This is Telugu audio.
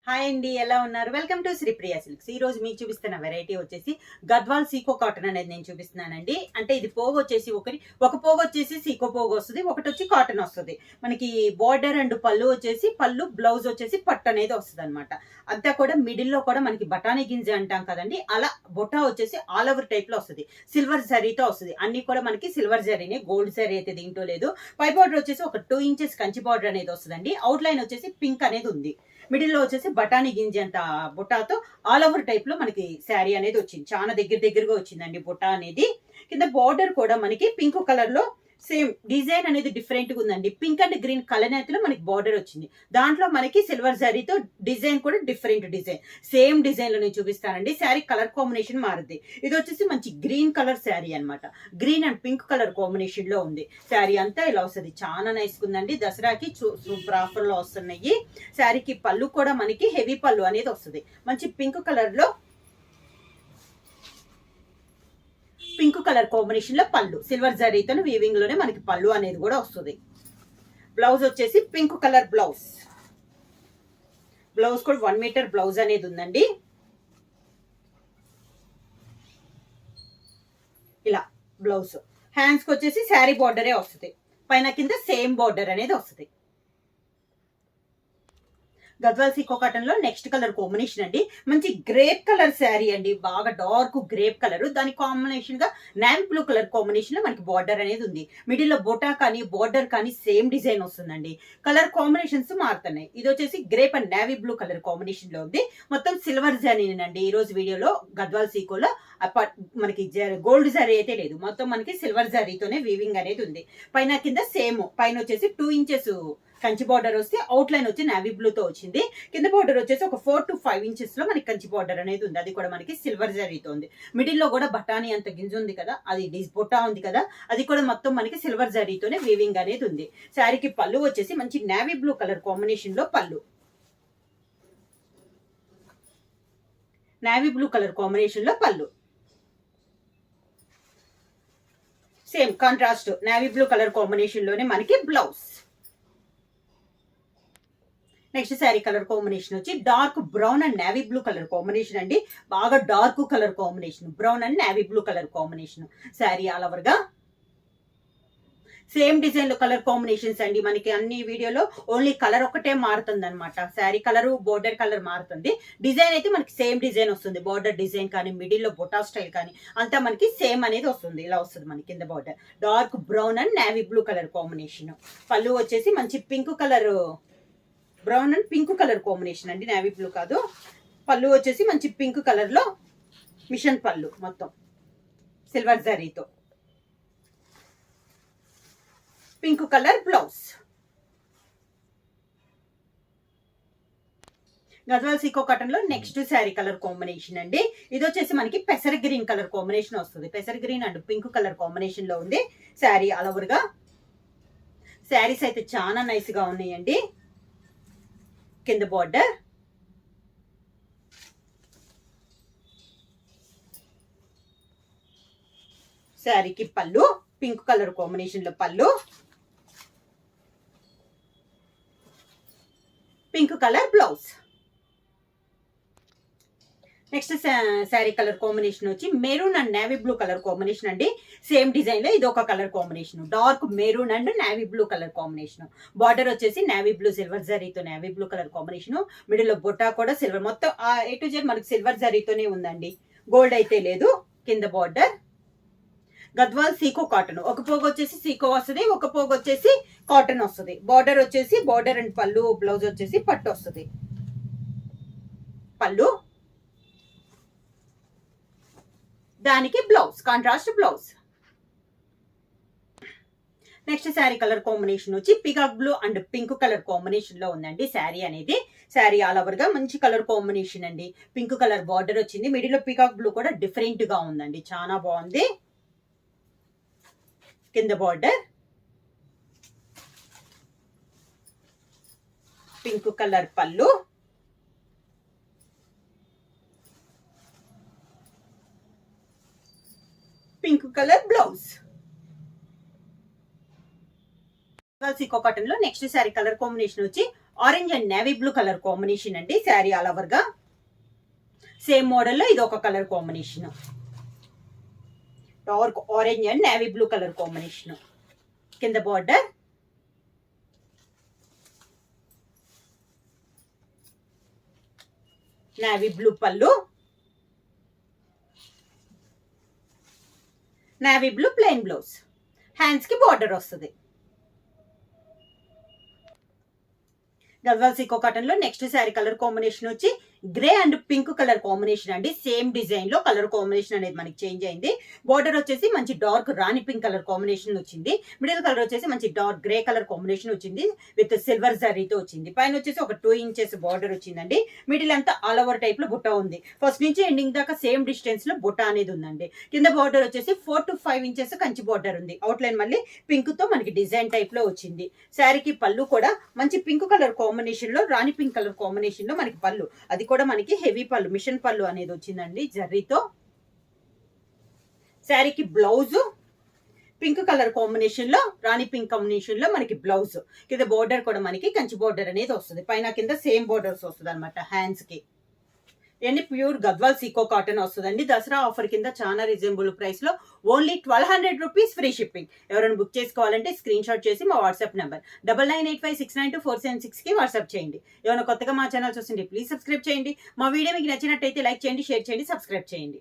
హాయ్ అండి, ఎలా ఉన్నారు? Welcome to Sripriya silks. ఈ రోజు మీకు చూపిస్తున్న వెరైటీ వచ్చేసి గద్వాల్ సీకో కాటన్ అనేది నేను చూపిస్తున్నానండి. అంటే ఇది పోగు వచ్చేసి ఒక పోగు వచ్చేసి సీకో పోగు వస్తుంది, ఒకటి వచ్చి కాటన్ వస్తుంది. మనకి బార్డర్ అండ్ పళ్ళు వచ్చేసి పళ్ళు, బ్లౌజ్ వచ్చేసి పట్టు అనేది వస్తుంది అనమాట. అంతా కూడా మిడిల్ లో కూడా మనకి బఠానీ గింజ అంటాం కదండి, అలా బొటా వచ్చేసి ఆల్ ఓవర్ టైప్ లో వస్తుంది. సిల్వర్ జరీతో వస్తుంది. అన్ని కూడా మనకి సిల్వర్ జరీనే, గోల్డ్ జరీ అయితే దీంట్లో లేదు. పై బార్డర్ వచ్చేసి ఒక 2 ఇంచెస్ కంచి బార్డర్ అనేది వస్తుందండి. అవుట్ లైన్ వచ్చేసి పింక్ అనేది ఉంది. మిడిల్ లో వచ్చేసి బఠానీ గింజ అంత బుట్టాతో ఆల్ ఓవర్ టైప్ లో మనకి శారీ అనేది వచ్చింది. చాలా దగ్గరగా వచ్చిందండి బుట్ట అనేది. కింద బార్డర్ కూడా మనకి పింక్ కలర్ లో సేమ్ డిజైన్ అనేది డిఫరెంట్ గా ఉందండి. పింక్ అండ్ గ్రీన్ కలనేతలో మనకి బార్డర్ వచ్చింది. దాంట్లో మనకి సిల్వర్ జరీతో డిజైన్ కూడా డిఫరెంట్ డిజైన్, సేమ్ డిజైన్ లో నేను చూపిస్తానండి. శారీ కలర్ కాంబినేషన్ మారుద్ది. ఇది వచ్చేసి మంచి గ్రీన్ కలర్ శారీ అనమాట. Green and pink colour combination లో ఉంది. శారీ అంతా ఇలా వస్తుంది. చాలా నైస్ ఉందండి. దసరాకి సూపర్ ఆఫర్ లో వస్తున్నాయి. శారీకి పళ్ళు కూడా మనకి హెవీ పళ్ళు అనేది వస్తుంది. మంచి పింక్ కలర్ లో, పింక్ కలర్ కాంబినేషన్ లో పళ్ళు, సిల్వర్ జరీతో వీవింగ్ లోనే మనకి పళ్ళు అనేది కూడా వస్తుంది. బ్లౌజ్ వచ్చేసి పింక్ కలర్ బ్లౌజ్. బ్లౌజ్ కూడా 1 మీటర్ బ్లౌజ్ అనేది ఉందండి. ఇలా బ్లౌజ్ హ్యాండ్స్ కి వచ్చేసి శారీ బార్డరే వస్తుంది. పైన కింద సేమ్ బార్డర్ అనేది వస్తుంది. గద్వాల్ సీకో కాటన్ లో నెక్స్ట్ కలర్ కాంబినేషన్ అండి. మంచి గ్రేప్ కలర్ శారీ అండి. బాగా డార్క్ గ్రేప్ కలర్, దాని కాంబినేషన్ గా నావీ బ్లూ కలర్ కాంబినేషన్ లో మనకి బార్డర్ అనేది ఉంది. మిడిల్ లో బొటా కానీ బార్డర్ కానీ సేమ్ డిజైన్ వస్తుందండి. కలర్ కాంబినేషన్స్ మారుతున్నాయి. ఇది వచ్చేసి grape and navy blue colour combination లో ఉంది. మొత్తం సిల్వర్ జరీనండి. ఈ రోజు వీడియోలో గద్వాల్ సీకోలో మనకి గోల్డ్ జరీ అయితే లేదు. మొత్తం మనకి సిల్వర్ జరీతోనే వీవింగ్ అనేది ఉంది. పైన కింద సేమ్, పైన వచ్చేసి 2 ఇంచెస్ కంచి బార్డర్ వస్తే అవుట్ లైన్ వచ్చి నావీ బ్లూ తో వచ్చింది. కింద బార్డర్ వచ్చేసి ఒక 4 to 5 ఇంచెస్ లో మనకి కంచి బార్డర్ అనేది ఉంది. అది కూడా మనకి సిల్వర్ జరీతో ఉంది. మిడిల్ లో కూడా బఠానీ అంత గింజ ఉంది కదా, అది బొట్టా ఉంది కదా, అది కూడా మొత్తం మనకి సిల్వర్ జరీతోనే వీవింగ్ అనేది ఉంది. శారీకి పళ్ళు వచ్చేసి మంచి నావీ బ్లూ కలర్ కాంబినేషన్ లో పళ్ళు, నావీ బ్లూ కలర్ కాంబినేషన్ లో పళ్ళు, same contrast navy blue colour combination లోనే మనకి blouse. Next sari colour combination వచ్చి dark brown and navy blue colour combination అండి. బాగా dark colour combination, brown and navy blue colour combination. Sari all over గా సేమ్ డిజైన్ లో కలర్ కాంబినేషన్స్ అండి. మనకి అన్ని వీడియోలో ఓన్లీ కలర్ ఒకటే మారుతుంది అనమాట. శారీ కలర్, బోర్డర్ కలర్ మారుతుంది. డిజైన్ అయితే మనకి సేమ్ డిజైన్ వస్తుంది. బోర్డర్ డిజైన్ కానీ, మిడిల్ లో బొటా స్టైల్ కానీ అంతా మనకి సేమ్ అనేది వస్తుంది. ఇలా వస్తుంది మనకి కింద border. Dark brown and navy blue colour combination. పళ్ళు వచ్చేసి మంచి pink colour, brown and pink colour combination అండి, నావీ బ్లూ కాదు. పళ్ళు వచ్చేసి మంచి పింక్ కలర్ లో మిషన్ పళ్ళు, మొత్తం సిల్వర్ జరీతో. Pink colour blouse. గద్వాల్ సీకో కాటన్ లో నెక్స్ట్ శారీ కలర్ కాంబినేషన్ అండి. ఇది వచ్చేసి మనకి పెసర గ్రీన్ కలర్ కాంబినేషన్ వస్తుంది. పెసర green and pink colour combination లో ఉంది శారీ ఆల్ ఓవర్ గా. శారీస్ అయితే చాలా నైస్ గా ఉన్నాయండి. కింద బార్డర్, శారీకి పళ్ళు పింక్ కలర్ కాంబినేషన్ లో పళ్ళు, pink colour blouse. Next sari colour combination వచ్చి maroon and navy blue colour combination అండి. సేమ్ డిజైన్ లో ఇది ఒక colour combination, dark maroon and navy blue colour combination. Border వచ్చేసి నావీ బ్లూ సిల్వర్ జరీతో navy blue colour combination. Middle లో బొట్టా కూడా సిల్వర్, మొత్తం A to Z మనకి సిల్వర్ జరీతోనే ఉందండి. గోల్డ్ అయితే లేదు. కింద బార్డర్ గద్వాల్ సీకో కాటన్. ఒక పోగు వచ్చేసి సీకో వస్తుంది, ఒక పోగు వచ్చేసి కాటన్ వస్తుంది. బార్డర్ వచ్చేసి బార్డర్ అండ్ పళ్ళు, బ్లౌజ్ వచ్చేసి పట్టు వస్తుంది. పళ్ళు, దానికి blouse, contrast blouse. Next sari colour combination వచ్చి peacock blue and pink colour combination లో ఉందండి శారీ అనేది. శారీ ఆల్ ఓవర్ గా మంచి కలర్ కాంబినేషన్ అండి. పింక్ కలర్ బార్డర్ వచ్చింది. మిడిల్ లో పికాక్ బ్లూ కూడా డిఫరెంట్ గా ఉందండి, చాలా బాగుంది. కింద బార్డర్ పింక్ కలర్ పళ్ళు, పింక్ కలర్ బ్లౌజ్. సీకో కాటన్ లో నెక్స్ట్ శారీ కలర్ కాంబినేషన్ వచ్చి orange and navy blue colour combination అండి. శారీ ఆల్ ఓవర్ గా సేమ్ మోడల్లో ఇది ఒక colour combination. Dark orange and navy blue colour combination. కింద బార్డర్, నేవీ బ్లూ పళ్ళు, navy blue plain blouse. Hands కి బార్డర్ వస్తుంది. గద్వాల్ సీకో కాటన్ లో నెక్స్ట్ శారీ కలర్ కాంబినేషన్ వచ్చి grey and pink colour combination అండి. సేమ్ డిజైన్ లో కలర్ కాంబినేషన్ అనేది మనకి చేంజ్ అయింది. బార్డర్ వచ్చేసి మంచి డార్క్ రాణి పింక్ కలర్ కాంబినేషన్ వచ్చింది. మిడిల్ కలర్ వచ్చేసి మంచి డార్క్ గ్రే కలర్ కాంబినేషన్ వచ్చింది విత్ సిల్వర్ జరీతో వచ్చింది. పైన వచ్చేసి ఒక 2 ఇంచెస్ బార్డర్ వచ్చిందండి. మిడిల్ అంతా ఆల్ ఓవర్ టైప్ లో బుట్ట ఉంది. ఫస్ట్ నుంచి ఎండింగ్ దాకా సేమ్ డిస్టెన్స్ లో బుట్ట అనేది ఉందండి. కింద బార్డర్ వచ్చేసి 4 to 5 ఇంచెస్ కంచి బార్డర్ ఉంది. అవుట్ లైన్ మళ్ళీ పింక్ తో మనకి డిజైన్ టైప్ లో వచ్చింది. శారీకి పళ్ళు కూడా మంచి పింక్ కలర్ కాంబినేషన్ లో రాణి పింక్ కలర్ కాంబినేషన్ లో మనకి పళ్ళు, అది కూడా మనకి హెవీ పళ్ళు, మిషన్ పళ్ళు అనేది వచ్చిందండి జర్రీతో. శారీకి బ్లౌజ్ పింక్ కలర్ కాంబినేషన్ లో రాణి పింక్ కాంబినేషన్ లో మనకి బ్లౌజ్. కింద బోర్డర్ కూడా మనకి కంచి బోర్డర్ అనేది వస్తుంది. పైన కింద సేమ్ బోర్డర్స్ వస్తుంది అనమాట హ్యాండ్స్ కి. ఇవన్నీ ప్యూర్ గద్వాల్ సీకో కాటన్ వస్తుందండి. దసరా ఆఫర్ కింద చాలా రీజనబుల్ ప్రైస్ లో ఓన్లీ 1200 రూపీస్ ఫ్రీ షిప్పింగ్. ఎవరైనా బుక్ చేసుకోవాలంటే స్క్రీన్ షాట్ చేసి మా వాట్సాప్ నెంబర్ 9985692476 కి వాట్సాప్ చేయండి. ఏమైనా కొత్తగా మా ఛానల్ చూస్తుంటే ప్లీజ్ సబ్స్క్రైబ్ చేయండి. మా వీడియో మీకు నచ్చినట్టయితే లైక్ చేయండి, షేర్ చేయండి, సబ్స్క్రైబ్ చేయండి.